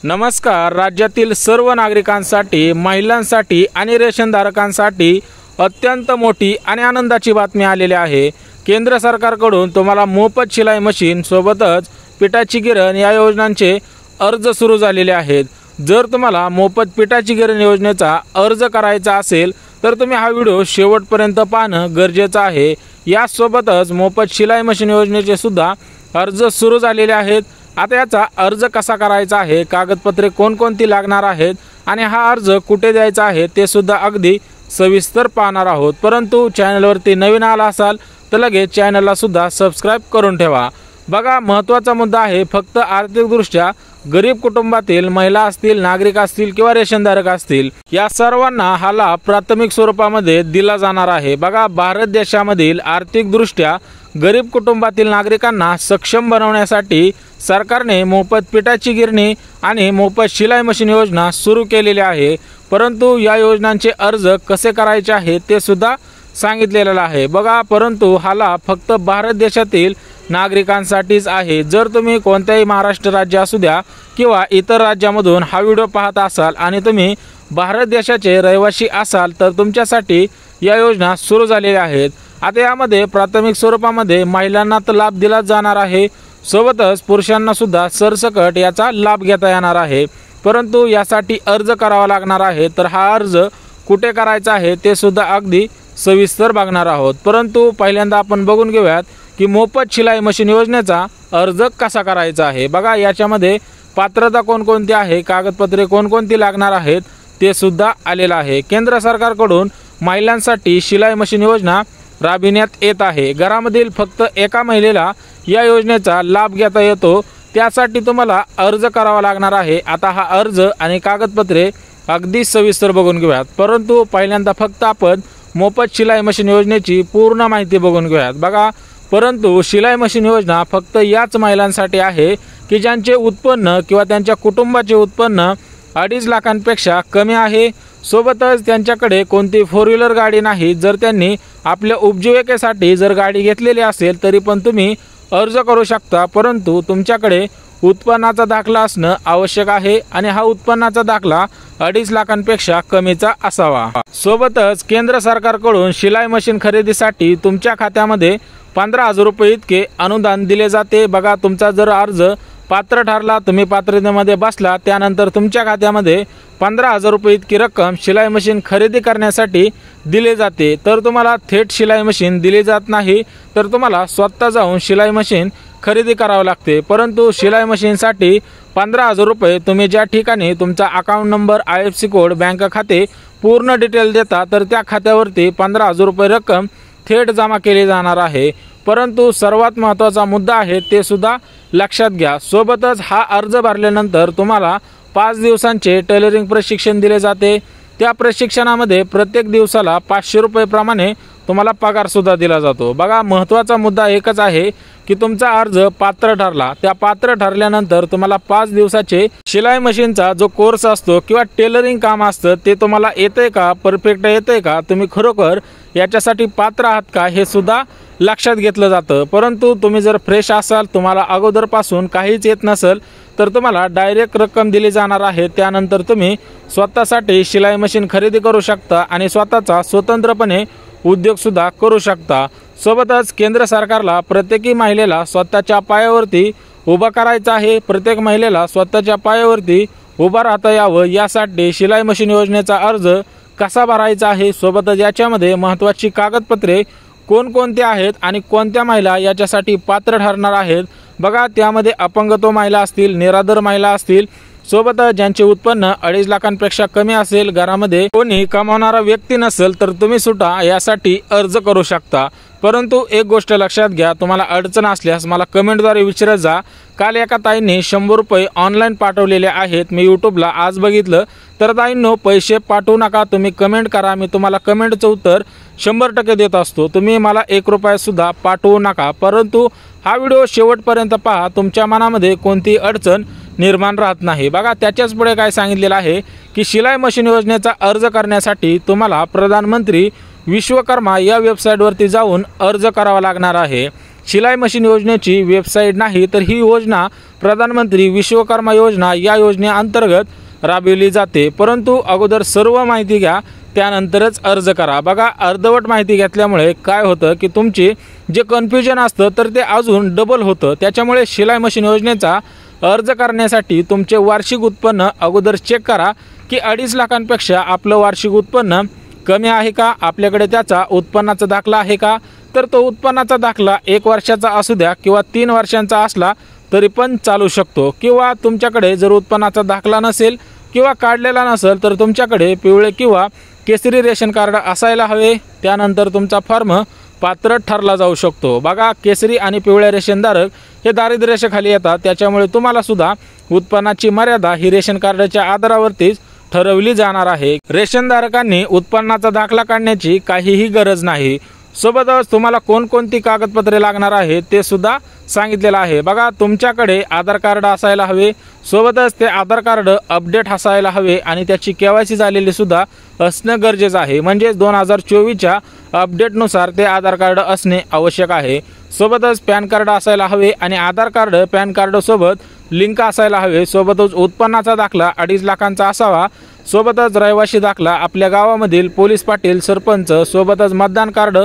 नमस्कार। राज्यातील सर्व नागरिकांसाठी, महिलांसाठी आणि रेशनधारकांसाठी अत्यंत मोठी आणि आनंदाची बातमी आलेली आहे। केंद्र सरकारकडून तुम्हाला मोफत शिलाई मशीन सोबतच पिठाची गिरण या योजनांचे अर्ज सुरू झालेले आहेत। जर तुम्हाला मोफत पिठाची गिरण योजनेचा अर्ज करायचा असेल तर तुम्ही हा व्हिडिओ शेवटपर्यंत पाहणं गरजेचं आहे। यासोबतच मोफत शिलाई मशीन योजनेचे सुद्धा अर्ज सुरू झालेले आहेत। आता याचा अर्ज कसा करायचा आहे, कागदपत्रे कोणकोणती लागणार आहेत आणि हा अर्ज कुठे द्यायचा आहे ते सुद्धा अगदी सविस्तर पाहणार आहोत। परंतु चॅनलवरती नवीन आला असाल तर लगेच चॅनलला सुद्धा सबस्क्राइब करून ठेवा। बघा, महत्त्वाचा मुद्दा आहे, फक्त आर्थिकदृष्ट्या गरीब कुटुंबातील महिला असतील, नागरिक असतील किंवा रेशनधारक असतील या सर्वांना हा लाभ प्राथमिक स्वरूपामध्ये दिला जाणार आहे। बघा, भारत देशामधील आर्थिकदृष्ट्या गरीब कुटुंबातील नागरिकांना सक्षम बनवण्यासाठी सरकारने मोफत पिठाची गिरणी आणि मोफत शिलाई मशीन योजना सुरू केलेली आहे। परंतु या योजनांचे अर्ज कसे करायचे आहे ते सुद्धा सांगितलेलं आहे। बघा, परंतु हा लाभ फक्त भारत देशातील नागरिकांसाठीच आहे। जर तुम्ही कोणत्याही महाराष्ट्र राज्य असू द्या किंवा इतर राज्यामधून हा व्हिडिओ पाहत असाल आणि तुम्ही भारत देशाचे रहिवासी असाल तर तुमच्यासाठी या योजना सुरू झालेल्या आहेत। आता यामध्ये प्राथमिक स्वरूपामध्ये महिलांना तर लाभ दिला जाणार आहे, सोबतच पुरुषांना सुद्धा सरसकट याचा लाभ घेता येणार आहे। परंतु यासाठी अर्ज करावा लागणार आहे। तर हा अर्ज कुठे करायचा आहे ते सुद्धा अगदी सविस्तर बघणार आहोत। परंतु पहिल्यांदा आपण बघून घेऊयात की मोफत शिलाई मशीन योजनेचा अर्ज कसा करायचा आहे। बघा, याच्यामध्ये पात्रता कोणकोणती आहे, कागदपत्रे कोणकोणती लागणार आहेत ते सुद्धा आलेलं आहे। केंद्र सरकारकडून महिलांसाठी शिलाई मशीन योजना राबविण्यात येत आहे। घरामधील फक्त एका महिलेला या योजनेचा लाभ घेता येतो, त्यासाठी तुम्हाला अर्ज करावा लागणार आहे। आता हा अर्ज आणि कागदपत्रे अगदी सविस्तर बघून घेऊयात। परंतु पहिल्यांदा फक्त आपण मोफत शिलाई मशीन योजनेची पूर्ण माहिती बघून घेऊयात। बघा, परंतु शिलाई मशीन योजना फक्त याच महिलांसाठी आहे की ज्यांचे उत्पन्न किंवा त्यांच्या कुटुंबाचे उत्पन्न 2.5 लाखांपेक्षा कमी आहे, सोबतच त्यांच्याकडे कोणती 4 व्हीलर गाडी नाही। जर त्यांनी आपल्या उपजीविकेसाठी जर गाडी घेतलेली असेल तरी पण तुम्ही अर्ज करू शकता, परंतु तुमच्याकडे उत्पन्नाचा दाखला असणं आवश्यक आहे आणि हा उत्पन्नाचा दाखला 2.5 लाखांपेक्षा कमीचा असावा। सोबतच केंद्र सरकारकडून शिलाई मशीन खरेदीसाठी तुमच्या खात्यामध्ये 15,000 रुपये इतके अनुदान दिले जाते। बघा, तुमचा जर अर्ज पात्र ठरला, तुम्ही पात्रतेमध्ये बसला, त्यानंतर तुमच्या खात्यामध्ये 15,000 रुपये इतकी रक्कम शिलाई मशीन खरेदी करण्यासाठी दिले जाते। तर तुम्हाला थेट शिलाई मशीन दिली जात नाही, तर तुम्हाला स्वतः जाऊन शिलाई मशीन खरेदी करावं लागते। परंतु शिलाई मशीनसाठी 15,000 रुपये तुम्ही ज्या ठिकाणी तुमचा account number, IFSC code, bank खाते पूर्ण डिटेल देता तर त्या खात्यावरती 15,000 रुपये रक्कम थेट जमा केली जाणार आहे। परंतु सर्वात महत्त्वाचा मुद्दा आहे ते सुद्धा लक्षात घ्या। सोबतच हा अर्ज भरल्यानंतर तुम्हाला 5 दिवसांचे टेलरिंग प्रशिक्षण दिले जाते। त्या प्रशिक्षणामध्ये प्रत्येक दिवसाला 500 रुपये प्रमाणे तुम्हाला पगार सुद्धा दिला जातो। बघा, महत्त्वाचा मुद्दा एकच आहे की तुमचा अर्ज पात्र ठरला, त्या पात्र ठरल्यानंतर तुम्हाला 5 दिवसाचे शिलाई मशीनचा जो कोर्स असतो किंवा टेलरिंग काम असतं ते तुम्हाला येतंय का, परफेक्ट येतंय का, तुम्ही खरोखर याच्यासाठी पात्र आहात का हे सुद्धा लक्षात घेतलं जातं। परंतु तुम्ही जर फ्रेश असाल, तुम्हाला अगोदरपासून काहीच येत नसेल तर तुम्हाला डायरेक्ट रक्कम दिली जाणार आहे। त्यानंतर तुम्ही स्वतःसाठी शिलाई मशीन खरेदी करू शकता आणि स्वतःचा स्वतंत्रपणे उद्योग सुद्धा करू शकता। सोबतच केंद्र सरकारला प्रत्येकी महिलेला स्वतःच्या पायावरती उभा करायचं आहे। प्रत्येक महिलेला स्वतःच्या पायावरती उभा राहता यावं यासाठी शिलाई मशीन योजनेचा अर्ज कसा भरायचा आहे, सोबतच याच्यामध्ये महत्त्वाची कागदपत्रे कोणकोणते आहेत आणि कोणत्या महिला याच्यासाठी पात्र ठरणार आहेत। बघा, त्यामध्ये अपंगत्व महिला असतील, निराधार महिला असतील, सोबतच ज्यांचे उत्पन्न 2.5 लाखांपेक्षा कमी असेल, घरामध्ये कोणी कमावणारा व्यक्ती नसेल तर तुम्ही सुद्धा यासाठी अर्ज करू शकता। परंतु एक गोष्ट लक्षात घ्या, तुम्हाला अडचण असल्यास मला कमेंटद्वारे विचारत जा। काल एका ताईंनी 100 रुपये ऑनलाईन पाठवलेले आहेत, मी यूट्यूबला आज बघितलं। तर ताईंनो, पैसे पाठवू नका, तुम्ही कमेंट करा, मी तुम्हाला कमेंटचं उत्तर 100% देत असतो। तुम्ही मला 1 रुपया सुद्धा पाठवू नका। परंतु हा व्हिडिओ शेवटपर्यंत पहा, तुमच्या मनामध्ये कोणतीही अडचण निर्माण राहत नाही। बघा, त्याच्याच पुढे काय सांगितलेलं आहे की शिलाई मशीन योजनेचा अर्ज करण्यासाठी तुम्हाला प्रधानमंत्री विश्वकर्मा या वेबसाईटवरती जाऊन अर्ज करावा लागणार आहे। शिलाई मशीन योजनेची वेबसाईट नाही तर ही योजना प्रधानमंत्री विश्वकर्मा योजना या योजनेअंतर्गत राबविली जाते। परंतु अगोदर सर्व माहिती घ्या, त्यानंतरच अर्ज करा। बघा, अर्धवट माहिती घेतल्यामुळे काय होतं की तुमची जे कन्फ्युजन असतं तर ते अजून डबल होतं। त्याच्यामुळे शिलाई मशीन योजनेचा अर्ज करण्यासाठी तुमचे वार्षिक उत्पन्न अगोदर चेक करा की 2.5 लाखांपेक्षा आपलं वार्षिक उत्पन्न कमी आहे का, आपल्याकडे त्याचा उत्पन्नाचा दाखला आहे का। तर तो उत्पन्नाचा दाखला 1 वर्षाचा असू द्या किंवा 3 वर्षांचा असला तरी पण चालू शकतो। किंवा तुमच्याकडे जर उत्पन्नाचा दाखला नसेल किंवा काढलेला नसेल तर तुमच्याकडे पिवळे किंवा केसरी रेशन कार्ड असायला हवे, त्यानंतर तुमचा फॉर्म पात्र ठरला जाऊ शकतो। बघा, केसरी आणि पिवळे रेशनधारक हे दारिद्र्य रेषेखाली येतात, त्याच्यामुळे तुम्हाला सुद्धा उत्पन्नाची मर्यादा ही रेशन कार्डाच्या आधारावरतीच ठरवली जाणार आहे। रेशनधारकांनी उत्पन्नाचा दाखला काढण्याची काहीही गरज नाही। सोबतच तुम्हाला कोणकोणती कागदपत्रे लागणार आहेत ते सुद्धा सांगितलेलं आहे। बघा, तुमच्याकडे आधार कार्ड असायला हवे, सोबतच ते आधार कार्ड अपडेट असायला हवे आणि त्याची केवायसी झालेली सुद्धा असणं गरजेचं आहे। म्हणजे 2024च्या अपडेटनुसार ते आधार कार्ड असणे आवश्यक आहे। सोबतच पॅन कार्ड असायला हवे आणि आधार कार्ड पॅन कार्ड सोबत लिंक असायला हवे। सोबतच उत्पन्नाचा दाखला 2.5 लाखांचा असावा। सोबतच रहिवासी दाखला, आपल्या गावामधील पोलीस पाटील सरपंच, सोबतच मतदान कार्ड,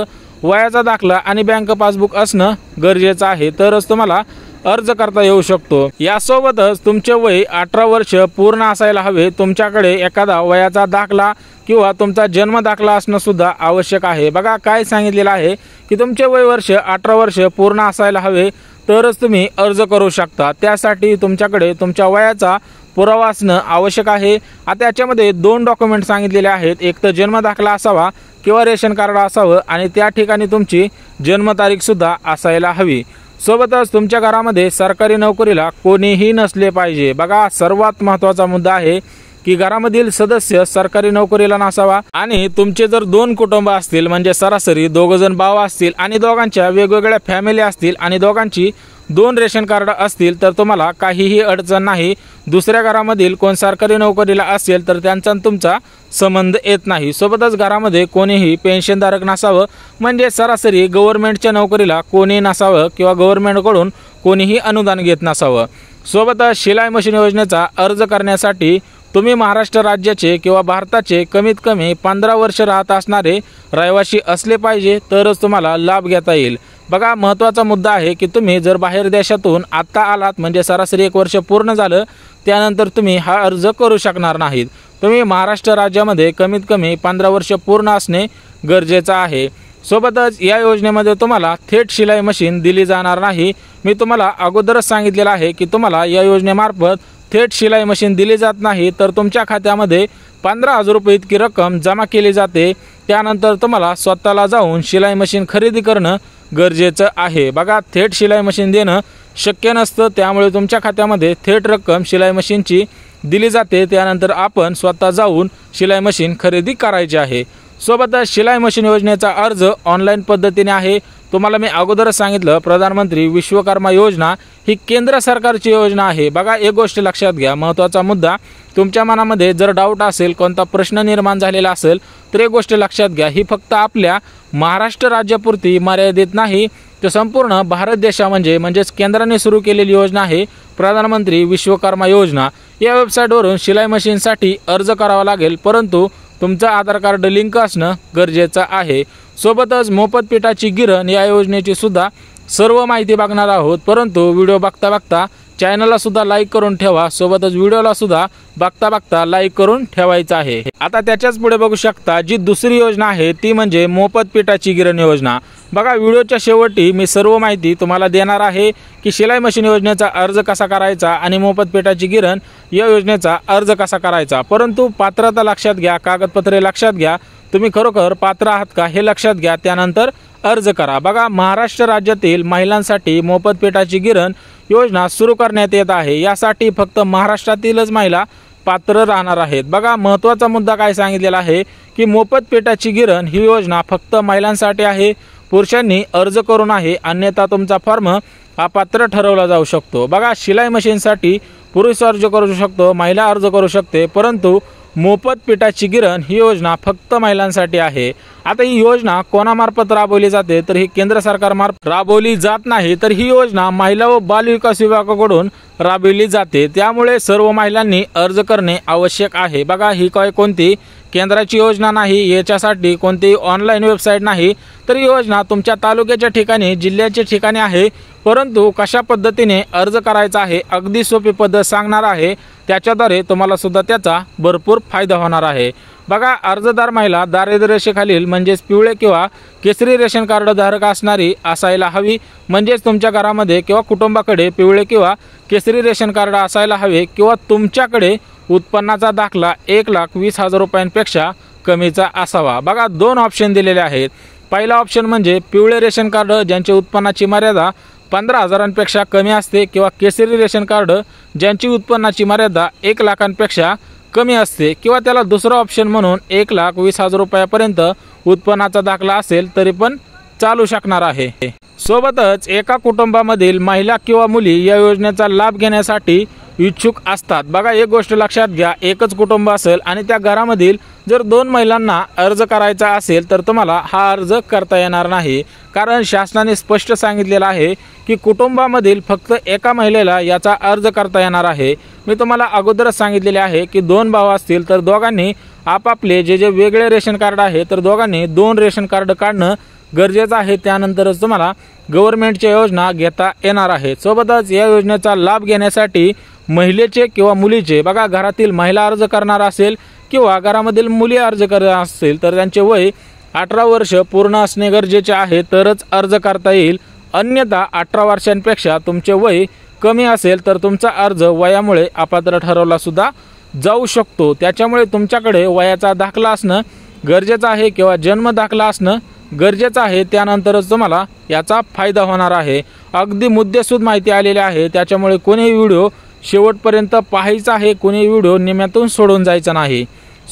वयाचा दाखला आणि बँक पासबुक असणं गरजेचं आहे, तरच तुम्हाला अर्ज करता येऊ शकतो। यासोबतच तुमचे वय 18 वर्ष पूर्ण असायला हवे। तुमच्याकडे एखादा वयाचा दाखला किंवा तुमचा जन्म दाखला असणं सुद्धा आवश्यक आहे। बघा, काय सांगितलेलं आहे की तुमचे वय 18 वर्ष पूर्ण असायला हवे, तरच तुम्ही अर्ज करू शकता। त्यासाठी तुमच्याकडे तुमच्या वयाचा पुरावा असणं आवश्यक आहे। आता याच्यामध्ये 2 डॉक्युमेंट सांगितलेले आहेत, एक तर जन्म दाखला असावा किंवा रेशन कार्ड असावं आणि त्या ठिकाणी तुमची जन्मतारीख सुद्धा असायला हवी। सोबतच तुमच्या घरामध्ये सरकारी नोकरीला कोणीही नसले पाहिजे। बघा, सर्वात महत्त्वाचा मुद्दा आहे की घरामधील सदस्य सरकारी नोकरीला नसावा आणि तुमचे जर 2 कुटुंब असतील, म्हणजे सरासरी 2 जण भाव असतील आणि दोघांच्या वेगवेगळ्या फॅमिली असतील आणि दोघांची 2 रेशन कार्ड असतील तर तुम्हाला काहीही अडचण नाही। दुसऱ्या घरामधील कोण सरकारी नोकरीला असेल तर त्यांचा तुमचा संबंध येत नाही। सोबतच घरामध्ये कोणीही पेन्शनधारक नसावं, म्हणजे सरासरी गव्हर्नमेंटच्या नोकरीला कोणी नसावं किंवा गव्हर्नमेंटकडून कोणीही अनुदान घेत नसावं। सोबतच शिलाई मशीन योजनेचा अर्ज करण्यासाठी तुम्ही महाराष्ट्र राज्याचे किंवा भारताचे कमीत कमी 15 वर्ष राहत असणारे रहिवासी असले पाहिजे, तरच तुम्हाला लाभ घेता येईल। बघा, महत्त्वाचा मुद्दा आहे की तुम्ही जर बाहेर देशातून आत्ता आलात, म्हणजे सरासरी 1 वर्ष पूर्ण झालं, त्यानंतर तुम्ही हा अर्ज करू शकणार नाहीत। तुम्ही महाराष्ट्र राज्यामध्ये कमीत कमी 15 वर्ष पूर्ण असणे गरजेचं आहे। सोबतच या योजनेमध्ये तुम्हाला थेट शिलाई मशीन दिली जाणार नाही। मी तुम्हाला अगोदरच सांगितलेलं आहे की तुम्हाला या योजनेमार्फत थेट शिलाई मशीन दिली जात नाही, तर तुमच्या खात्यामध्ये 15,000 रुपये इतकी रक्कम जमा केली जाते। त्यानंतर तुम्हाला स्वतःला जाऊन शिलाई मशीन खरेदी करणं गरजेचं आहे। बघा, थेट शिलाई मशीन देणं शक्य नसतं, त्यामुळे तुमच्या खात्यामध्ये थेट रक्कम शिलाई मशीनची दिली जाते। त्यानंतर आपण स्वतः जाऊन शिलाई मशीन खरेदी करायची आहे। सोबतच शिलाई मशीन योजनेचा अर्ज ऑनलाईन पद्धतीने आहे। तुम्हाला मी अगोदरच सांगितलं, प्रधानमंत्री विश्वकर्मा योजना ही केंद्र सरकारची योजना आहे। बघा, एक गोष्ट लक्षात घ्या, महत्त्वाचा मुद्दा, तुमच्या मनामध्ये जर डाऊट असेल, कोणता प्रश्न निर्माण झालेला असेल तर एक गोष्ट लक्षात घ्या, ही फक्त आपल्या महाराष्ट्र राज्यापुरती मर्यादित नाही, तर संपूर्ण भारत देशा म्हणजेच केंद्राने सुरू केलेली योजना आहे प्रधानमंत्री विश्वकर्मा योजना। या वेबसाईटवरून शिलाई मशीनसाठी अर्ज करावा लागेल, परंतु तुमचं आधार कार्ड लिंक असणं गरजेचं आहे। सोबतच मोफत पिठाची गिरण या योजनेची सुद्धा सर्व माहिती बघणार आहोत, परंतु व्हिडिओ बघता बघता चॅनलला सुद्धा लाईक करून ठेवा। सोबतच व्हिडिओला सुद्धा बघता बघता लाईक करून ठेवायचं आहे। आता त्याच्याच पुढे बघू शकता जी दुसरी योजना आहे ती म्हणजे मोफत पिठाची गिरण योजना। बघा, व्हिडिओच्या शेवटी मी सर्व माहिती तुम्हाला देणार आहे की शिलाई मशीन योजनेचा अर्ज कसा करायचा आणि मोफत पिठाची गिरण या योजनेचा अर्ज कसा करायचा। परंतु पात्रता लक्षात घ्या, कागदपत्रे लक्षात घ्या, तुम्ही खरोखर पात्र आहात का हे लक्षात घ्या, त्यानंतर अर्ज करा। बघा, महाराष्ट्र राज्यातील महिलांसाठी मोफत पिठाची गिरण योजना सुरू करण्यात येत आहे। यासाठी फक्त महाराष्ट्रातीलच महिला पात्र राहणार आहेत। बघा, महत्त्वाचा मुद्दा काय सांगितलेला आहे की मोफत पिठाची गिरण ही योजना फक्त महिलांसाठी आहे, पुरुषांनी अर्ज करू नये, अन्यथा तुमचा फॉर्म अपात्र ठरवला जाऊ शकतो। बघा, शिलाई मशीनसाठी पुरुष अर्ज करू शकतो, महिला अर्ज करू शकते, परंतु मोफत पिठाची गिरण ही योजना फक्त महिलांसाठी आहे। आता ही योजना कोणामार्फत राबवली जाते तर ही केंद्र सरकारमार्फत राबवली जात नाही, तर ही योजना महिला व बाल विकास विभागाकडून राबवली जाते। त्यामुळे सर्व महिलांनी अर्ज करणे आवश्यक आहे। बघा, ही कोणती केंद्राची योजना नाही, याच्यासाठी कोणती ऑनलाईन वेबसाईट नाही, तर ही योजना तुमच्या तालुक्याच्या ठिकाणी जिल्ह्याच्या ठिकाणी आहे। परंतु कशा पद्धतीने अर्ज करायचा आहे अगदी सोपी पद्धत सांगणार आहे, त्याच्याद्वारे तुम्हाला सुद्धा त्याचा भरपूर फायदा होणार आहे। बघा, अर्जदार महिला दारिद्र्य रेषेखालील म्हणजेच पिवळे किंवा केसरी रेशन कार्ड धारक असणारी असायला हवी। म्हणजेच तुमच्या घरामध्ये किंवा कुटुंबाकडे पिवळे किंवा केसरी रेशन कार्ड असायला हवे किंवा तुमच्याकडे उत्पन्नाचा दाखला 1,20,000 रुपयांपेक्षा कमीचा असावा। बघा, दोन ऑप्शन दिलेले आहेत। पहिला ऑप्शन म्हणजे पिवळे रेशन कार्ड ज्यांची उत्पन्नाची मर्यादा 15,000पेक्षा कमी असते किंवा केसरी रेशन कार्ड ज्यांची उत्पन्नाची मर्यादा 1,00,000पेक्षा कमी असते किंवा त्याला दुसरा ऑप्शन म्हणून 1,20,000 रुपयापर्यंत उत्पन्नाचा दाखला असेल तरी पण चालू शकणार आहे। सोबतच एका कुटुंबामधील महिला किंवा मुली या योजनेचा लाभ घेण्यासाठी इच्छुक असतात। बघा, एक गोष्ट लक्षात घ्या, एकच कुटुंब असेल आणि त्या घरामधील जर 2 महिलांना अर्ज करायचा असेल तर तुम्हाला हा अर्ज करता येणार नाही, कारण शासनाने स्पष्ट सांगितलेलं आहे की कुटुंबामधील फक्त एका महिलेला याचा अर्ज करता येणार आहे। मी तुम्हाला अगोदरच सांगितलेले आहे की 2 भाऊ असतील तर दोघांनी आपापले जे वेगळे रेशन कार्ड आहे तर दोघांनी 2 रेशन कार्ड काढणं गरजेचं आहे, त्यानंतरच तुम्हाला गव्हर्नमेंटच्या योजना घेता येणार आहे। सोबतच या योजनेचा लाभ घेण्यासाठी महिलेचे किंवा मुलीचे, बघा, घरातील महिला अर्ज करणार असेल किंवा घरामधील मुली अर्ज करणार असतील तर त्यांचे वय 18 वर्ष पूर्ण असणे गरजेचे आहे, तरच अर्ज करता येईल। अन्यथा 18 वर्षांपेक्षा तुमचे वय कमी असेल तर तुमचा अर्ज वयामुळे अपात्र ठरवला सुद्धा जाऊ शकतो। त्याच्यामुळे तुमच्याकडे वयाचा दाखला असणं गरजेचं आहे किंवा जन्म दाखला असणं गरजेचं आहे, त्यानंतरच तुम्हाला याचा फायदा होणार आहे। अगदी मुद्देसूद माहिती आलेली आहे, त्याच्यामुळे कोणी व्हिडिओ शेवटपर्यंत पाहायचा आहे, कोणी व्हिडिओ निम्यातून सोडून जायचा नाही।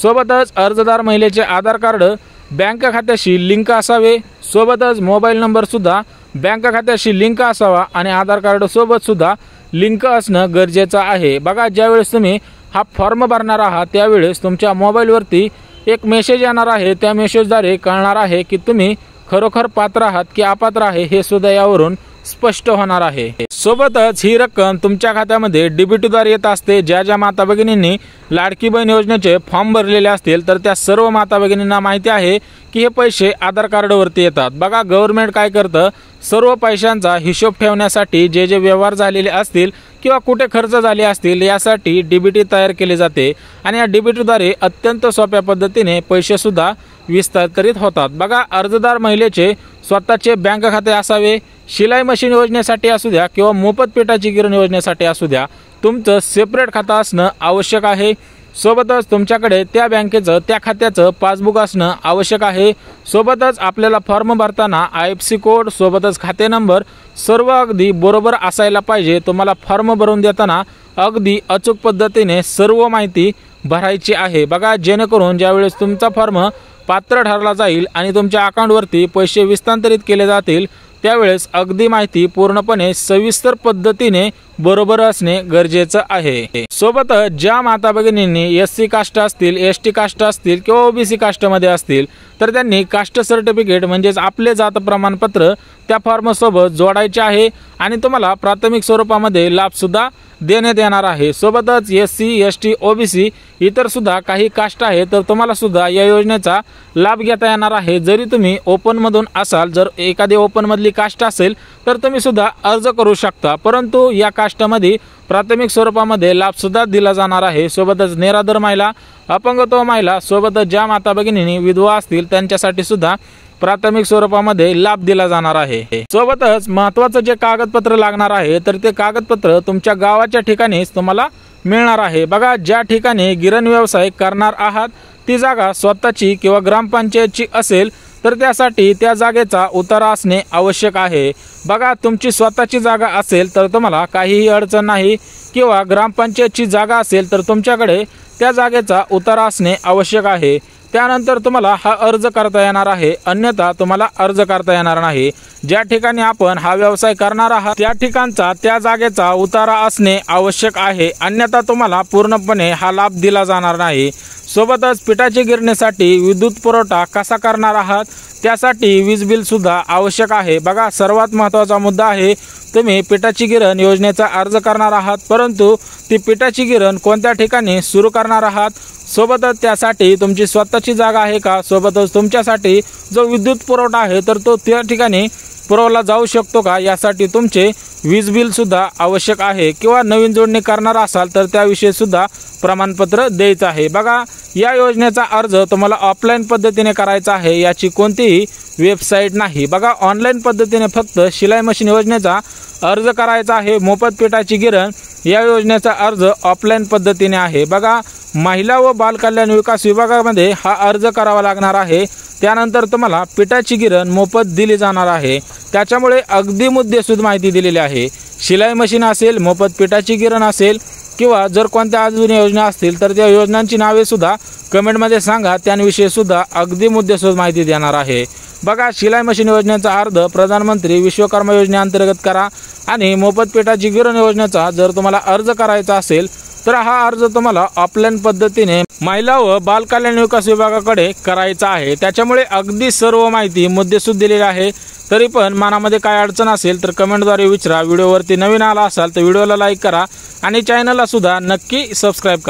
सोबतच अर्जदार महिलेचे आधार कार्ड बँक खात्याशी लिंक असावे, सोबतच मोबाईल नंबर सुद्धा बँक खात्याशी लिंक असावा आणि आधार कार्ड सोबत सुद्धा लिंक असणं गरजेचं आहे। बघा, ज्यावेळेस तुम्ही हा फॉर्म भरणार आहात त्यावेळेस तुमच्या मोबाईलवरती एक मेसेज येणार आहे, त्या मेसेजद्वारे कळणार आहे की तुम्ही खरोखर पात्र आहात की अपात्र आहे हे सुद्धा यावरून स्पष्ट होणार आहे। सोबतच ही रक्कम तुमच्या खात्यामध्ये डीबीटीद्वारे येत असते। ज्या माता भगिनींनी लाडकी बहीण योजनेचे फॉर्म भरलेले असतील तर त्या सर्व माता भगिनींना माहिती आहे की हे पैसे आधार कार्डवरती येतात। बघा, गव्हर्नमेंट काय करतं, सर्व पैशांचा हिशोब ठेवण्यासाठी जे व्यवहार झालेले असतील किंवा कुठे खर्च झाले असतील यासाठी डीबीटी तयार केले जाते आणि या डीबीटीद्वारे अत्यंत सोप्या पद्धतीने पैसे सुद्धा विस्तारित होतात। बघा, अर्जदार महिलेचे स्वतःचे बँक खाते असावे, शिलाई मशीन योजनेसाठी असू द्या किंवा मोफत पिठाची गिरण योजनेसाठी असू द्या, तुमचं सेपरेट खातं असणं आवश्यक आहे। सोबतच तुमच्याकडे त्या बँकेचं त्या खात्याचं पासबुक असणं आवश्यक आहे। सोबतच आपल्याला फॉर्म भरताना IFSC कोड सोबतच खाते नंबर सर्व अगदी बरोबर असायला पाहिजे। तुम्हाला फॉर्म भरून देताना अगदी अचूक पद्धतीने सर्व माहिती भरायची आहे। बघा, जेणेकरून ज्यावेळेस तुमचा फॉर्म पात्र ठरला जाईल आणि तुमच्या अकाउंटवरती पैसे विस्तारित केले जातील त्यावेळेस अगदी माहिती पूर्णपणे सविस्तर पद्धतीने बरोबर असणे गरजेचं आहे। सोबतच ज्या माता भगिनींनी SC कास्ट असतील, ST कास्ट असतील किंवा OBC कास्टमध्ये असतील तर त्यांनी कास्ट सर्टिफिकेट म्हणजेच आपले जात प्रमाणपत्र त्या फॉर्म सोबत जोडायचे आहे आणि तुम्हाला प्राथमिक स्वरूपामध्ये लाभ सुद्धा देण्यात येणार आहे। सोबतच SC ST OBC इतर सुद्धा काही कास्ट आहे तर तुम्हाला सुद्धा या योजनेचा लाभ घेता येणार आहे। जरी तुम्ही ओपन मधून असाल, जर एखादी ओपन मधली कास्ट असेल तर तुम्ही सुद्धा अर्ज करू शकता, परंतु या कास्टमध्ये प्राथमिक स्वरूपामध्ये लाभ सुद्धा दिला जाणार आहे। सोबतच निराधार महिला, अपंगत्व महिला, सोबतच ज्या माता भगिनींनी विधवा असतील त्यांच्यासाठी सुद्धा प्राथमिक स्वरूपामध्ये लाभ दिला जाणार आहे। सोबतच महत्त्वाचं जे कागदपत्र लागणार आहे तर ते कागदपत्र तुमच्या गावाच्या ठिकाणीच तुम्हाला मिळणार आहे। बघा, ज्या ठिकाणी गिरण व्यवसाय करणार आहात ती जागा स्वतःची किंवा ग्रामपंचायतची असेल तर त्यासाठी त्या जागेचा उतारा असणे आवश्यक आहे। बघा, तुमची स्वतःची जागा असेल तर तुम्हाला काहीही अडचण नाही किंवा ग्रामपंचायतची जागा असेल तर तुमच्याकडे त्या जागेचा उतारा असणे आवश्यक आहे। त्यानंतर तुम्हाला हा अर्ज करता येणार आहे, अन्यथा तुम्हाला अर्ज करता येणार नाही। ज्या ठिकाणी आपण हा व्यवसाय करणार आहात त्या ठिकाणचा त्या जागेचा उतारा असणे आवश्यक आहे, अन्यथा तुम्हाला पूर्णपणे हा लाभ दिला जाणार नाही। सोबतच पिठाची गिरणीसाठी विद्युत पुरवठा कसा करणार आहात, त्यासाठी वीज बिल सुद्धा आवश्यक आहे। बघा, सर्वात महत्त्वाचा मुद्दा आहे, तुम्ही पिठाची गिरण योजनेचा अर्ज करणार आहात, परंतु ती पिठाची गिरण कोणत्या ठिकाणी सुरू करणार आहात, सोबतच त्यासाठी तुमची स्वतःची जागा आहे का, सोबतच तुमच्यासाठी जो विद्युत पुरवठा आहे तर तो त्या ठिकाणी पुरवला जाऊ शकतो का, यासाठी तुमचे वीज बिल सुद्धा आवश्यक आहे। किंवा नवीन जोडणी करणार असाल तर त्याविषयी सुद्धा प्रमाणपत्र द्यायचं आहे। बघा, या योजनेचा अर्ज तुम्हाला ऑफलाईन पद्धतीने करायचा आहे, याची कोणतीही वेबसाईट नाही। बघा, ऑनलाईन पद्धतीने फक्त शिलाई मशीन योजनेचा अर्ज करायचा आहे। मोफत पिठाची गिरण या योजनेचा अर्ज ऑफलाईन पद्धतीने आहे। बघा, महिला व बालकल्याण विकास विभागामध्ये हा अर्ज करावा लागणार आहे। त्यानंतर तुम्हाला पिठाची गिरण मोफत दिली जाणार आहे। त्याच्यामुळे अगदी मुद्देसूद माहिती दिलेली आहे। शिलाई मशीन असेल, मोफत पिठाची गिरण असेल, किंवा जर कोणत्या अजून योजना असतील तर त्या योजनांची नावे सुद्धा कमेंटमध्ये सांगा, त्यांविषयी सुद्धा अगदी मुद्देसूद माहिती देणार आहे। बघा, शिलाई मशीन योजनेचा अर्ज प्रधानमंत्री विश्वकर्मा योजनेअंतर्गत करा आणि मोफत पिठाची गिरण योजनेचा जर तुम्हाला अर्ज करायचा असेल तर हा अर्ज तुम्हाला ऑफलाईन पद्धतीने महिला व बालकल्याण विकास विभागाकडे करायचा आहे। त्याच्यामुळे अगदी सर्व माहिती मुद्देसूद दिलेली आहे। तरी पण मनामध्ये काय अडचण असेल तर कमेंटद्वारे विचारा। व्हिडिओवरती नवीन आला असाल तर व्हिडिओला लाईक करा आणि चॅनलला सुद्धा नक्की सबस्क्राईब करा।